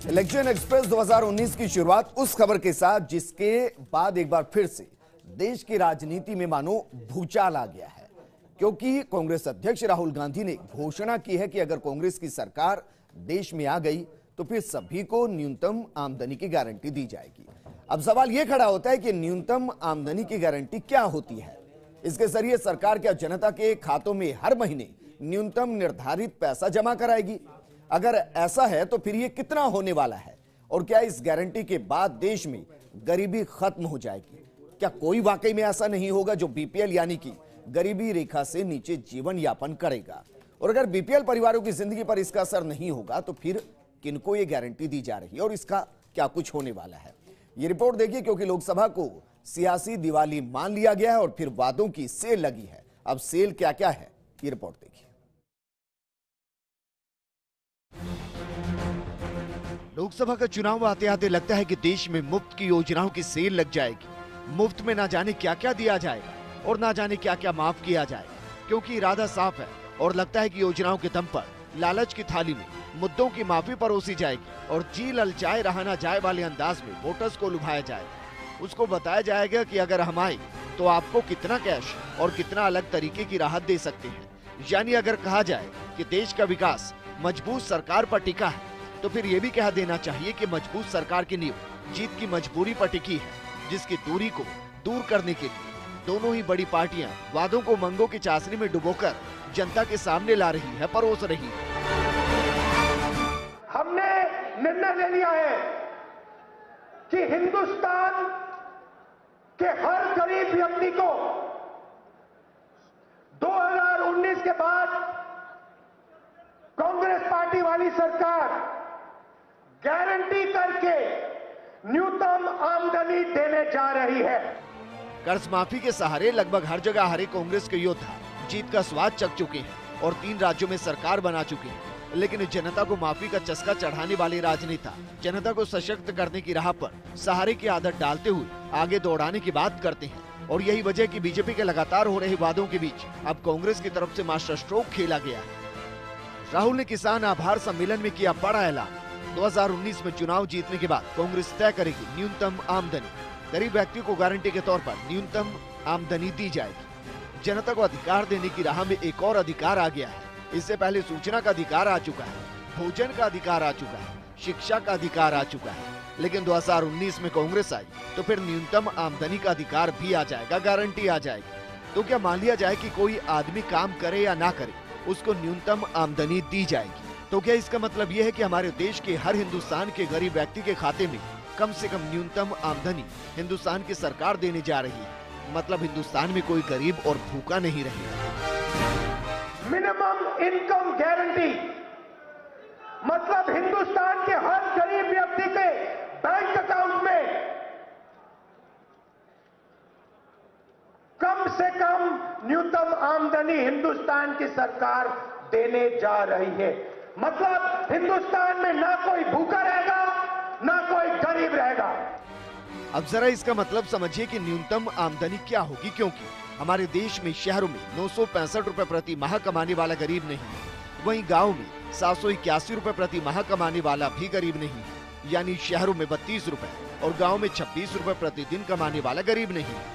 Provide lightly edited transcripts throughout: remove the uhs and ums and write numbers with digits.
Election express 2019 की शुरुआत उस खबर के साथ जिसके बाद एक बार फिर से देश की राजनीति में मानो भूचाल आ गया है, क्योंकि कांग्रेस अध्यक्ष राहुल गांधी ने घोषणा की है कि अगर कांग्रेस की सरकार देश में आ गई तो फिर सभी को न्यूनतम आमदनी की गारंटी दी जाएगी। अब सवाल यह खड़ा होता है कि न्यूनतम आमदनी की गारंटी क्या होती है? इसके जरिए सरकार क्या जनता के खातों में हर महीने न्यूनतम निर्धारित पैसा जमा कराएगी? अगर ऐसा है तो फिर ये कितना होने वाला है और क्या इस गारंटी के बाद देश में गरीबी खत्म हो जाएगी? क्या कोई वाकई में ऐसा नहीं होगा जो बीपीएल यानी कि गरीबी रेखा से नीचे जीवन यापन करेगा? और अगर बीपीएल परिवारों की जिंदगी पर इसका असर नहीं होगा तो फिर किनको ये गारंटी दी जा रही है और इसका क्या कुछ होने वाला है? ये रिपोर्ट देखिए, क्योंकि लोकसभा को सियासी दिवाली मान लिया गया है और फिर वादों की सेल लगी है। अब सेल क्या क्या है, ये रिपोर्ट देखिए। लोकसभा का चुनाव आते आते लगता है कि देश में मुफ्त की योजनाओं की सेल लग जाएगी। मुफ्त में ना जाने क्या क्या दिया जाएगा और ना जाने क्या क्या माफ किया जाएगा, क्योंकि इरादा साफ है और लगता है कि योजनाओं के दम पर लालच की थाली में मुद्दों की माफी परोसी जाएगी और जी ललचाए रहा ना जाए वाले अंदाज में वोटर्स को लुभाया जाएगा। उसको बताया जाएगा कि अगर हम आए तो आपको कितना कैश और कितना अलग तरीके की राहत दे सकते हैं। यानी अगर कहा जाए कि देश का विकास मजबूत सरकार पर टिका है तो फिर ये भी कह देना चाहिए कि मजबूत सरकार की नींव जीत की मजबूरी पर टिकी है, जिसकी दूरी को दूर करने के लिए दोनों ही बड़ी पार्टियां वादों को मंगों की चाशनी में डुबोकर जनता के सामने ला रही है, परोस रही है। हमने निर्णय ले लिया है कि हिंदुस्तान के हर गरीब व्यक्ति को 2019 के बाद कांग्रेस पार्टी वाली सरकार गारंटी करके न्यूनतम आमदनी देने जा रही है। कर्ज माफी के सहारे लगभग हर जगह हारे कांग्रेस के योद्धा जीत का स्वाद चख चुके हैं और 3 राज्यों में सरकार बना चुके हैं, लेकिन जनता को माफी का चस्का चढ़ाने वाले राजनेता जनता को सशक्त करने की राह पर सहारे की आदत डालते हुए आगे दौड़ाने की बात करते हैं। और यही वजह कि बीजेपी के लगातार हो रहे वादों के बीच अब कांग्रेस की तरफ से मास्टर स्ट्रोक खेला गया है। राहुल ने किसान आभार सम्मेलन में किया बड़ा ऐलान। 2019 में चुनाव जीतने के बाद कांग्रेस तय करेगी न्यूनतम आमदनी। गरीब व्यक्ति को गारंटी के तौर पर न्यूनतम आमदनी दी जाएगी। जनता को अधिकार देने की राह में एक और अधिकार आ गया है। इससे पहले सूचना का अधिकार आ चुका है, भोजन का अधिकार आ चुका है, शिक्षा का अधिकार आ चुका है, लेकिन 2019 में कांग्रेस आई तो फिर न्यूनतम आमदनी का अधिकार भी आ जाएगा, गारंटी आ जाएगी। तो क्या मान लिया जाए कि कोई आदमी काम करे या ना करे उसको न्यूनतम आमदनी दी जाएगी? तो क्या इसका मतलब यह है कि हमारे देश के हर हिंदुस्तान के गरीब व्यक्ति के खाते में कम से कम न्यूनतम आमदनी हिंदुस्तान की सरकार देने जा रही है? मतलब हिंदुस्तान में कोई गरीब और भूखा नहीं रहेगा। मिनिमम इनकम गारंटी मतलब हिंदुस्तान के हर गरीब व्यक्ति के बैंक अकाउंट में कम से कम न्यूनतम आमदनी हिंदुस्तान की सरकार देने जा रही है। मतलब हिंदुस्तान में ना कोई भूखा रहेगा ना कोई गरीब रहेगा। अब जरा इसका मतलब समझिए कि न्यूनतम आमदनी क्या होगी, क्योंकि हमारे देश में शहरों में 965 रुपए प्रति माह कमाने वाला गरीब नहीं है, वहीं गाँव में 781 रुपए प्रति माह कमाने वाला भी गरीब नहीं है। यानी शहरों में 32 रुपए और गाँव में 26 रुपए प्रतिदिन कमाने वाला गरीब नहीं है।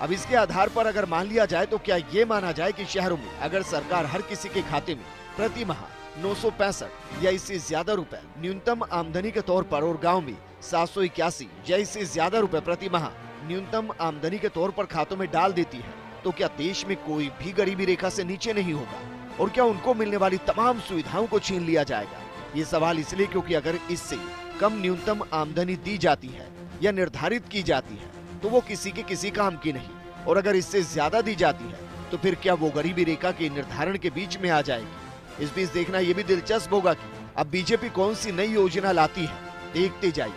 अब इसके आधार पर अगर मान लिया जाए तो क्या ये माना जाए कि शहरों में अगर सरकार हर किसी के खाते में प्रति माह 965 या इससे ज्यादा रुपए न्यूनतम आमदनी के तौर पर और गांव में 781 या इससे ज्यादा रुपए प्रति माह न्यूनतम आमदनी के तौर पर खातों में डाल देती है, तो क्या देश में कोई भी गरीबी रेखा से नीचे नहीं होगा? और क्या उनको मिलने वाली तमाम सुविधाओं को छीन लिया जाएगा? ये सवाल इसलिए क्योंकि अगर इससे कम न्यूनतम आमदनी दी जाती है या निर्धारित की जाती है तो वो किसी के किसी काम की नहीं, और अगर इससे ज्यादा दी जाती है तो फिर क्या वो गरीबी रेखा के निर्धारण के बीच में आ जाएगी? इस बीच देखना ये भी दिलचस्प होगा कि अब बीजेपी कौन सी नई योजना लाती है। देखते जाइए,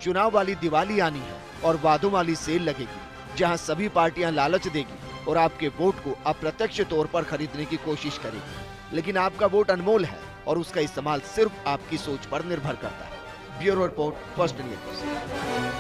चुनाव वाली दिवाली आनी है और वादों वाली सेल लगेगी, जहां सभी पार्टियां लालच देगी और आपके वोट को अप्रत्यक्ष तौर पर खरीदने की कोशिश करेगी। लेकिन आपका वोट अनमोल है और उसका इस्तेमाल सिर्फ आपकी सोच पर निर्भर करता है। Bureau report, first news.